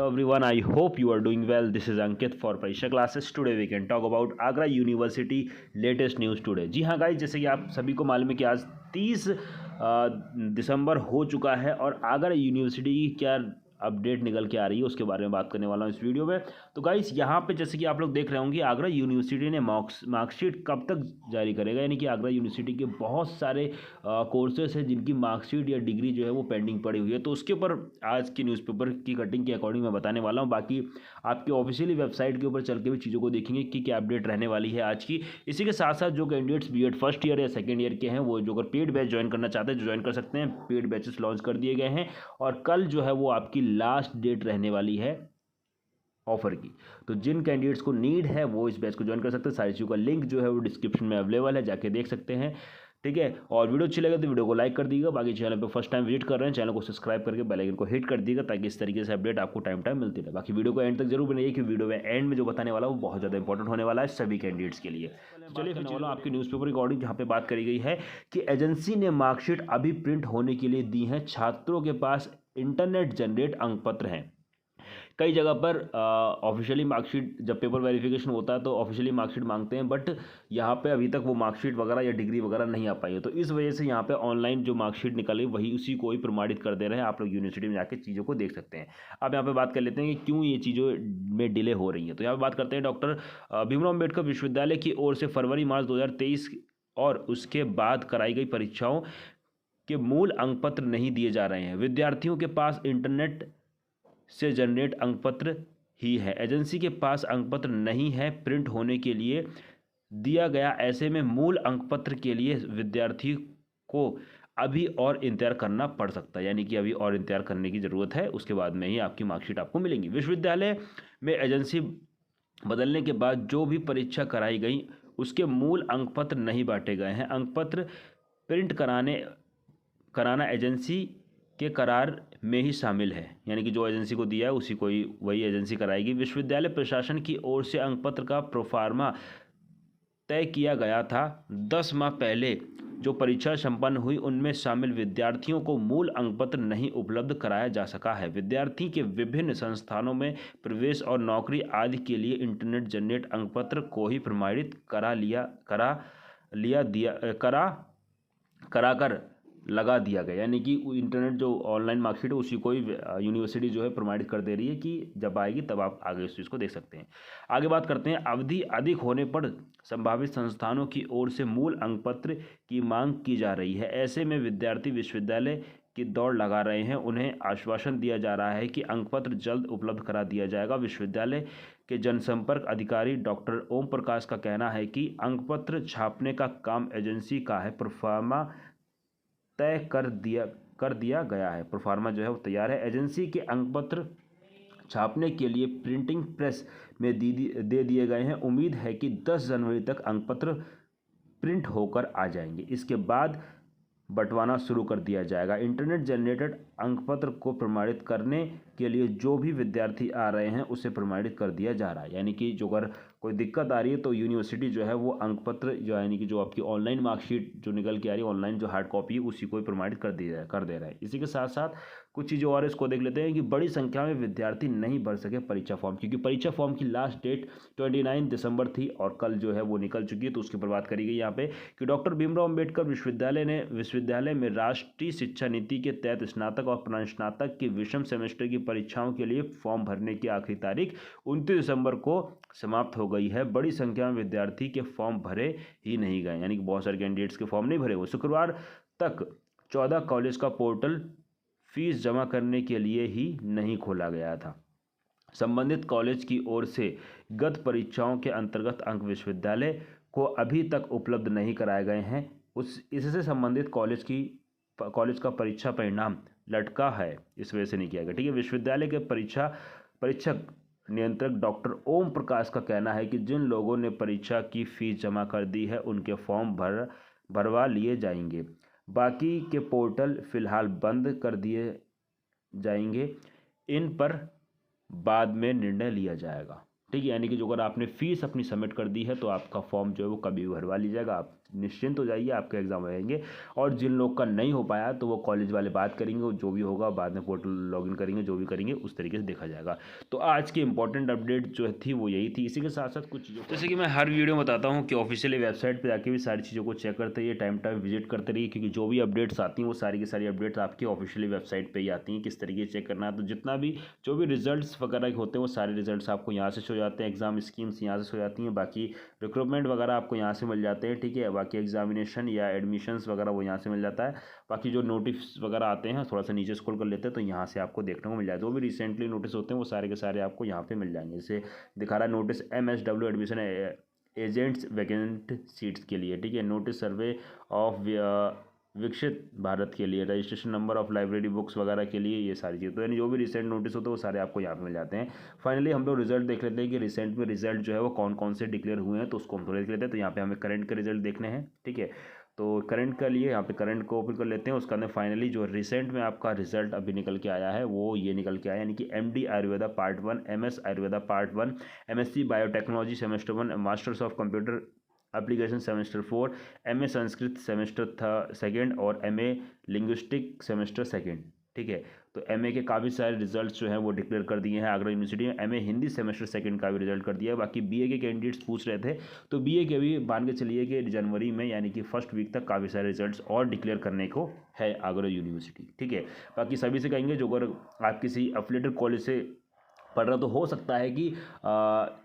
Hello everyone, I hope you are doing well. This is Ankit for Parisha Classes. Today we can talk about Agra University latest news today. जी हाँ guys, जैसे कि आप सभी को मालूम है कि आज 30 दिसंबर हो चुका है और आगरा यूनिवर्सिटी की क्या अपडेट निकल के आ रही है उसके बारे में बात करने वाला हूँ इस वीडियो में। तो गाइस यहाँ पे जैसे कि आप लोग देख रहे होंगे आगरा यूनिवर्सिटी ने मार्कशीट कब तक जारी करेगा, यानी कि आगरा यूनिवर्सिटी के बहुत सारे कोर्सेज हैं जिनकी मार्कशीट या डिग्री जो है वो पेंडिंग पड़ी हुई है। तो उसके ऊपर आज की न्यूज़पेपर की कटिंग के अकॉर्डिंग मैं बताने वाला हूँ। बाकी आपकी ऑफिशियली वेबसाइट के ऊपर चल के भी चीज़ों को देखेंगे कि क्या अपडेट रहने वाली है आज की। इसी के साथ साथ जो कैंडिडेट्स बीएड फर्स्ट ईयर या सेकेंड ईयर के हैं वो जो अगर पेड बैच ज्वाइन करना चाहते हैं जो ज्वाइन कर सकते हैं। पेड बैचेस लॉन्च कर दिए गए हैं और कल जो है वो आपकी लास्ट डेट रहने वाली है ऑफर की। तो जिन कैंडिडेट्स को नीड है वो इस बैच को ज्वाइन कर सकते हैं। सारी चीज़ों का लिंक जो है वो डिस्क्रिप्शन में अवेलेबल है, जाके देख सकते हैं। ठीक है, और वीडियो अच्छी लगे तो वीडियो को लाइक कर दीजिएगा। बाकी चैनल पे फर्स्ट टाइम विजिट कर रहे हैं चैनल को सब्सक्राइब करके बेल आइकन को हिट कर दीजिएगा ताकि इस तरीके से अपडेट आपको टाइम मिलती रहे। बाकी वीडियो को एंड तक जरूर बनाइए कि वीडियो में एंड में जो बताने वाला है वो बहुत ज़्यादा इंपॉर्टेंट होने वाला है सभी कैंडिडेट्स के लिए। चलिए फिर चलो आपकी न्यूज़पेपर रिकॉर्डिंग जहाँ पे बात करी गई है कि एजेंसी ने मार्कशीट अभी प्रिंट होने के लिए दी है, छात्रों के पास इंटरनेट जनरेट अंक पत्र हैं। कई जगह पर ऑफिशियली मार्कशीट जब पेपर वेरिफिकेशन होता है तो ऑफिशियली मार्कशीट मांगते हैं, बट यहाँ पे अभी तक वो मार्कशीट वगैरह या डिग्री वगैरह नहीं आ पाई है। तो इस वजह से यहाँ पे ऑनलाइन जो मार्कशीट निकली वही उसी को ही प्रमाणित कर दे रहे हैं। आप लोग यूनिवर्सिटी में जाकर चीज़ों को देख सकते हैं। अब यहाँ पे बात कर लेते हैं कि क्यों ये चीज़ों में डिले हो रही है। तो यहाँ पर बात करते हैं डॉक्टर भीमराव अम्बेडकर विश्वविद्यालय की ओर से फरवरी मार्च 2023 और उसके बाद कराई गई परीक्षाओं के मूल अंक पत्र नहीं दिए जा रहे हैं। विद्यार्थियों के पास इंटरनेट से जनरेट अंकपत्र ही है, एजेंसी के पास अंकपत्र नहीं है प्रिंट होने के लिए दिया गया। ऐसे में मूल अंकपत्र के लिए विद्यार्थी को अभी और इंतजार करना पड़ सकता है, यानी कि अभी और इंतजार करने की ज़रूरत है। उसके बाद में ही आपकी मार्कशीट आपको मिलेंगी। विश्वविद्यालय में एजेंसी बदलने के बाद जो भी परीक्षा कराई गई उसके मूल अंकपत्र नहीं बांटे गए हैं। अंकपत्र प्रिंट कराना एजेंसी के करार में ही शामिल है, यानी कि जो एजेंसी को दिया है उसी को ही वही एजेंसी कराएगी। विश्वविद्यालय प्रशासन की ओर से अंकपत्र का प्रोफार्मा तय किया गया था। 10 माह पहले जो परीक्षा संपन्न हुई उनमें शामिल विद्यार्थियों को मूल अंकपत्र नहीं उपलब्ध कराया जा सका है। विद्यार्थी के विभिन्न संस्थानों में प्रवेश और नौकरी आदि के लिए इंटरनेट जनरेट अंकपत्र को ही प्रमाणित कराकर लगा दिया गया, यानी कि इंटरनेट जो ऑनलाइन मार्कशीट है उसी को ही यूनिवर्सिटी जो है प्रमाणित कर दे रही है कि जब आएगी तब आप आगे इस चीज़ को देख सकते हैं। आगे बात करते हैं, अवधि अधिक होने पर संभावित संस्थानों की ओर से मूल अंकपत्र की मांग की जा रही है। ऐसे में विद्यार्थी विश्वविद्यालय की दौड़ लगा रहे हैं। उन्हें आश्वासन दिया जा रहा है कि अंकपत्र जल्द उपलब्ध करा दिया जाएगा। विश्वविद्यालय के जनसंपर्क अधिकारी डॉक्टर ओम प्रकाश का कहना है कि अंकपत्र छापने का काम एजेंसी का है, प्रोफार्मा तय कर दिया गया है। प्रोफार्मा जो है वो तैयार है। एजेंसी के अंकपत्र छापने के लिए प्रिंटिंग प्रेस में दे दिए गए हैं। उम्मीद है कि 10 जनवरी तक अंकपत्र प्रिंट होकर आ जाएंगे। इसके बाद बंटवाना शुरू कर दिया जाएगा। इंटरनेट जनरेटेड अंकपत्र को प्रमाणित करने के लिए जो भी विद्यार्थी आ रहे हैं उसे प्रमाणित कर दिया जा रहा है, यानी कि जो अगर कोई दिक्कत आ रही है तो यूनिवर्सिटी जो है वो अंकपत्र जो यानी कि जो आपकी ऑनलाइन मार्कशीट जो निकल के आ रही है ऑनलाइन जो हार्ड कॉपी है उसी को ही प्रमाणित कर दे रहा है। इसी के साथ साथ कुछ चीज़ें और इसको देख लेते हैं कि बड़ी संख्या में विद्यार्थी नहीं भर सके परीक्षा फॉर्म, क्योंकि परीक्षा फॉर्म की लास्ट डेट 29 दिसंबर थी और कल जो है वो निकल चुकी है। तो उसके ऊपर बात करी गई यहाँ पे कि डॉक्टर भीमराव अम्बेडकर विश्वविद्यालय में राष्ट्रीय शिक्षा नीति के तहत स्नातक और प्रास्नातक की विषम सेमेस्टर की परीक्षाओं के लिए फॉर्म भरने की आखिरी तारीख 29 दिसंबर को समाप्त हो गई है। बड़ी संख्या में विद्यार्थी के फॉर्म भरे ही नहीं गए, यानी कि बहुत सारे कैंडिडेट्स के फॉर्म नहीं भरे हुए। शुक्रवार तक 14 कॉलेज का पोर्टल फीस जमा करने के लिए ही नहीं खोला गया था। संबंधित कॉलेज की ओर से गत परीक्षाओं के अंतर्गत अंक विश्वविद्यालय को अभी तक उपलब्ध नहीं कराए गए हैं। इससे संबंधित कॉलेज का परीक्षा परिणाम लटका है, इस वजह से नहीं किया गया। ठीक है, विश्वविद्यालय के परीक्षक नियंत्रक डॉक्टर ओम प्रकाश का कहना है कि जिन लोगों ने परीक्षा की फीस जमा कर दी है उनके फॉर्म भरवा लिए जाएंगे। बाकी के पोर्टल फिलहाल बंद कर दिए जाएंगे, इन पर बाद में निर्णय लिया जाएगा। ठीक है, यानी कि जो अगर आपने फीस अपनी सबमिट कर दी है तो आपका फॉर्म जो है वो कभी भरवा लीजिएगा, आप निश्चिंत हो जाइए, आपके एग्ज़ाम हो जाएंगे। और जिन लोग का नहीं हो पाया तो वो कॉलेज वाले बात करेंगे, जो भी होगा बाद में पोर्टल लॉगिन करेंगे, जो भी करेंगे उस तरीके से देखा जाएगा। तो आज की इंपॉर्टेंट अपडेट जो थी वो यही थी। इसी के साथ साथ कुछ चीज़ों, जैसे कि मैं हर वीडियो में बताता हूँ कि ऑफिशियली वेबसाइट पर जाके भी सारी चीज़ों को चेक करते रहिए, टाइम विजिट करते रहिए, क्योंकि जो भी अपडेट्स आती हैं वो सारी की सारी अपडेट्स आपकी ऑफिशियली वेबसाइट पर ही आती हैं। किस तरीके से चेक करना है, तो जितना भी जो भी रिजल्ट्स वगैरह होते हैं वो सारे रिजल्ट्स आपको यहाँ से शो जाते हैं, एग्जाम स्कीम्स यहाँ से शो जाती हैं, बाकी रिक्रूटमेंट वगैरह आपको यहाँ से मिल जाते हैं, ठीक है। बाकी एग्जामिनेशन या एडमिशन्स वगैरह वो यहाँ से मिल जाता है। बाकी जो नोटिस वगैरह आते हैं थोड़ा सा नीचे स्क्रॉल कर लेते हैं तो यहाँ से आपको देखने को मिल जाए, जो भी रिसेंटली नोटिस होते हैं वो सारे के सारे आपको यहाँ पे मिल जाएंगे। जैसे दिखा रहा है notice MSW admission agents vacant seats के लिए, ठीक है। नोटिस सर्वे ऑफ विकसित भारत के लिए, registration number of library books वगैरह के लिए, ये सारी चीज़। तो यानी जो भी रिसेंट नोटिस होते हैं वो सारे आपको यहाँ पे मिल जाते हैं। फाइनली हम लोग रिजल्ट देख लेते हैं कि रिसेंट में रिजल्ट जो है वो कौन कौन से डिक्लेयर हुए हैं, तो उसको हम थोड़ा देख लेते हैं। तो यहाँ पे हमें करंट के रिजल्ट देखने हैं, ठीक है। तो करंट के लिए यहाँ पे करंट को ओपन कर लेते हैं। उसका अंदर फाइनली जो रिसेंट में आपका रिजल्ट अभी निकल के आया है वो ये निकल के आया, यानी कि MD Ayurveda part 1, MS Ayurveda part 1, MSc biotechnology semester 1, masters of computer application semester 4, MA Sanskrit semester 2 और MA लिंग्विस्टिक सेमेस्टर 2, ठीक है। तो MA के काफ़ी सारे रिजल्ट्स जो हैं वो डिक्लेयर कर दिए हैं आगरा यूनिवर्सिटी में। MA हिंदी सेमेस्टर 2 का भी रिजल्ट कर दिया है। बाकी BA के कैंडिडेट्स पूछ रहे थे, तो BA के भी मान के चलिए कि जनवरी में यानी कि फर्स्ट वीक तक काफ़ी सारे रिजल्ट्स और डिक्लेयर करने को है आगरा यूनिवर्सिटी, ठीक है। बाकी सभी से कहेंगे जो अगर आप किसी एफिलिएटेड कॉलेज से पढ़ रहा तो हो सकता है कि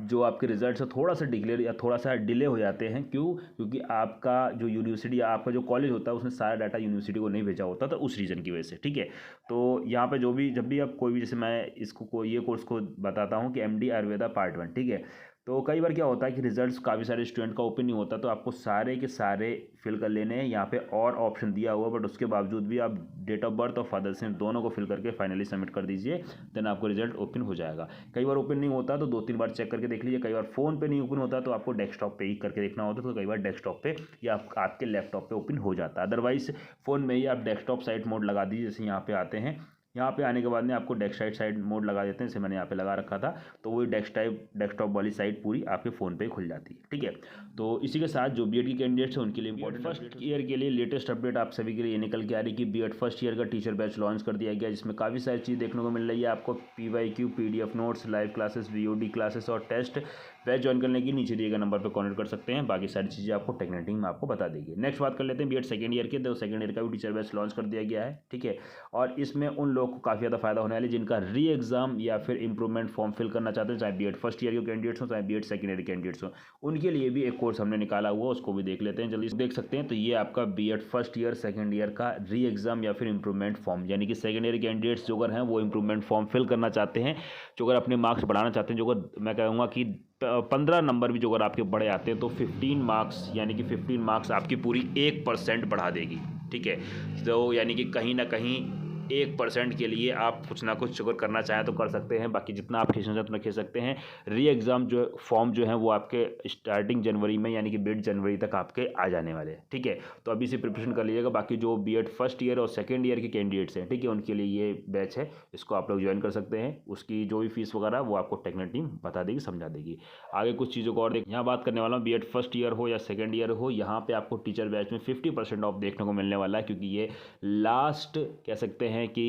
जो आपके रिजल्ट्स है थोड़ा सा डिक्लेयर या थोड़ा सा डिले हो जाते हैं। क्यों? क्योंकि आपका जो यूनिवर्सिटी या आपका जो कॉलेज होता है उसने सारा डाटा यूनिवर्सिटी को नहीं भेजा होता, तो उस रीज़न की वजह से, ठीक है। तो यहाँ पे जो भी जब भी आप कोई भी, जैसे मैं इसको ये कोर्स को बताता हूँ कि MD आयुर्वेदा पार्ट 1, ठीक है। तो कई बार क्या होता है कि रिजल्ट्स काफ़ी सारे स्टूडेंट का ओपन नहीं होता, तो आपको सारे के सारे फिल कर लेने हैं। यहाँ पे और ऑप्शन दिया हुआ, बट उसके बावजूद भी आप डेट ऑफ बर्थ और फादर्स नेम दोनों को फिल करके फाइनली सबमिट कर दीजिए, देन आपको रिजल्ट ओपन हो जाएगा। कई बार ओपन नहीं होता तो 2-3 बार चेक करके देख लीजिए। कई बार फ़ोन पे नहीं ओपन होता तो आपको डेस्कटॉप पे ही करके देखना होता, तो कई बार डेस्कटॉप पे या आपके लैपटॉप पे ओपन हो जाता है। अदरवाइज फ़ोन में ही आप डेस्कटॉप साइट मोड लगा दीजिए। जैसे यहाँ पे आते हैं, यहाँ पे आने के बाद में आपको डेस्कटॉप साइड मोड लगा देते हैं, जैसे मैंने यहाँ पे लगा रखा था, तो वही डेस्कटॉप वाली साइट पूरी आपके फ़ोन पे खुल जाती है, ठीक है। तो इसी के साथ जो BEड की कैंडिडेट्स हैं उनके लिए इंपॉर्टेंट फर्स्ट ईयर के लिए लेटेस्ट अपडेट आप सभी के लिए निकल के आ रही है कि BEड फर्स्ट ईयर का टीचर बैच लॉन्च कर दिया गया, जिसमें काफ़ी सारी चीज़ देखने को मिल रही है आपको। PYQ, PDF notes, live classes, VOD classes और टेस्ट। बैच ज्वाइन करने की नीचे दिए गए नंबर पर कॉन्टेक्ट कर सकते हैं। बाकी सारी चीज़ें आपको टेक्निकल में आपको बता देगी। नेक्स्ट बात कर लेते हैं BEड सेकंड ईयर के। तो सेकंड ईयर का भी टीचर बैच लॉन्च कर दिया गया है, ठीक है। और इसमें उन लोगों को काफ़ी ज़्यादा फायदा होने वाला है जिनका री एग्जाम या फिर इंप्रूवमेंट फॉर्म फिल करना चाहते हैं, चाहे BEड फर्स्ट ईयर के कैंडिडेट्स हो चाहे BEड सेकंड ईयर के कैंडिडेट्स हो। उनके लिए भी एक कोर्स हमने निकाला हुआ, उसको भी देख लेते हैं, जल्दी देख सकते हैं। तो ये आपका BEड फर्स्ट ईयर सेकंड ईयर का री एग्जाम या फिर इंप्रूवमेंट फॉर्म, यानी कि सेकंड ईयर कैंडिडेट्स जो अगर हैं वो इंप्रूवमेंट फॉर्म फिल करना चाहते हैं, जो अगर अपने मार्क्स बढ़ाना चाहते हैं, जो अगर मैं कहूँगा कि 15 नंबर भी जो अगर आपके बड़े आते हैं तो 15 मार्क्स, यानी कि 15 मार्क्स आपकी पूरी 1% बढ़ा देगी, ठीक है। तो यानी कि कहीं ना कहीं 1% के लिए आप कुछ ना कुछ अगर करना चाहें तो कर सकते हैं। बाकी जितना आप खींचना चाहें उतना खींच सकते हैं। री एग्ज़ाम जो फॉर्म जो है वो आपके स्टार्टिंग जनवरी में यानी कि मिड जनवरी तक आपके आ जाने वाले हैं, ठीक है। तो अभी से प्रिपरेशन कर लीजिएगा। बाकी जो BEड फर्स्ट ईयर और सेकेंड ईयर के कैंडिडेट्स हैं, ठीक है, उनके लिए ये बैच है, इसको आप लोग ज्वाइन कर सकते हैं। उसकी जो भी फीस वगैरह वो आपको टेक्निकल टीम बता देगी, समझा देगी। आगे कुछ चीज़ों को और देख, यहाँ बात करने वाला हूँ BEड फर्स्ट ईयर हो या सेकेंड ईयर हो, यहाँ पर आपको टीचर बैच में 50% ऑफ देखने को मिलने वाला है, क्योंकि ये लास्ट कह सकते हैं कि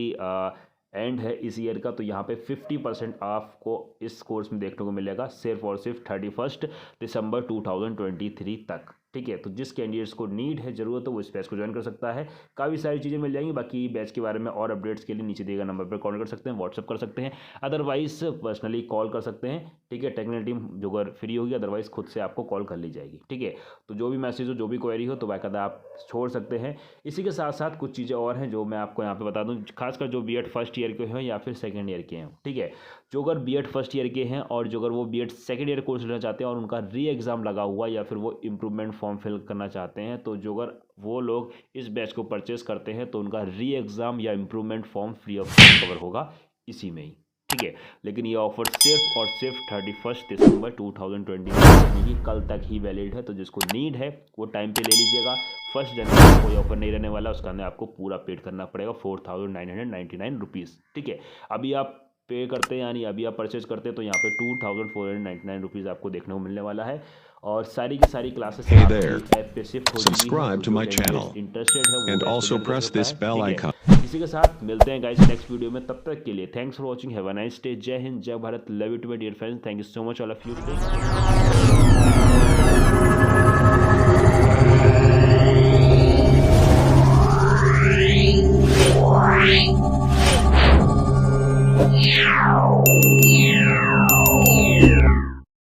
एंड है इस ईयर का। तो यहाँ पे 50% आपको इस कोर्स में देखने को मिलेगा, सिर्फ और सिर्फ 31 दिसंबर 2023 तक, ठीक है। तो जिस कैंडिडेट्स को नीड है, ज़रूरत है, वो इस बैच को ज्वाइन कर सकता है। काफ़ी सारी चीज़ें मिल जाएंगी। बाकी बैच के बारे में और अपडेट्स के लिए नीचे दिए गए नंबर पर कॉल कर सकते हैं, व्हाट्सअप कर सकते हैं, अदरवाइज पर्सनली कॉल कर सकते हैं, ठीक है। टेक्निकल टीम जो अगर फ्री होगी, अदरवाइज खुद से आपको कॉल कर ली जाएगी, ठीक है। तो जो भी मैसेज हो, जो भी क्वेरी हो, तो बाकायदा आप छोड़ सकते हैं। इसी के साथ साथ कुछ चीज़ें और हैं जो मैं आपको यहाँ पे बता दूँ, खासकर जो BEड फर्स्ट ईयर के हैं या फिर सेकेंड ईयर के हैं, ठीक है। जो अगर BEड फर्स्ट ईयर के हैं और जो अगर वो BEड सेकेंड ईयर कोर्स लेना चाहते हैं और उनका री एग्ज़ाम लगा हुआ या फिर वो इंप्रूवमेंट फॉर्म फिल करना चाहते हैं, तो जो अगर वो लोग इस बैच को परचेस करते हैं तो उनका री एग्ज़ाम या improvement form free of cost cover होगा इसी में ही, ठीक है। लेकिन ये ऑफर सिर्फ और सिर्फ 31 दिसंबर 2020 यानी कि कल तक ही वैलिड है। तो जिसको नीड है वो टाइम पे ले लीजिएगा। 1 जनवरी को कोई ऑफर नहीं रहने वाला, उसका अंदर आपको पूरा पेड करना पड़ेगा 4999 रुपीज़, ठीक है। अभी आप पे करते हैं यानी अभी आप परचेज करते हैं तो यहाँ पे 2499 रुपीज़ आपको देखने को मिलने वाला है। और सारी की सारी क्लासेस ऐप पे शिफ्ट हो चुकी है। इंटरेस्टेड है वो इसी के साथ मिलते हैं गाइस नेक्स्ट वीडियो में। तब तक के लिए thanks for watching, have a nice day, जय हिंद, जय Bharat, love you to my dear friends, thank you so much all of you.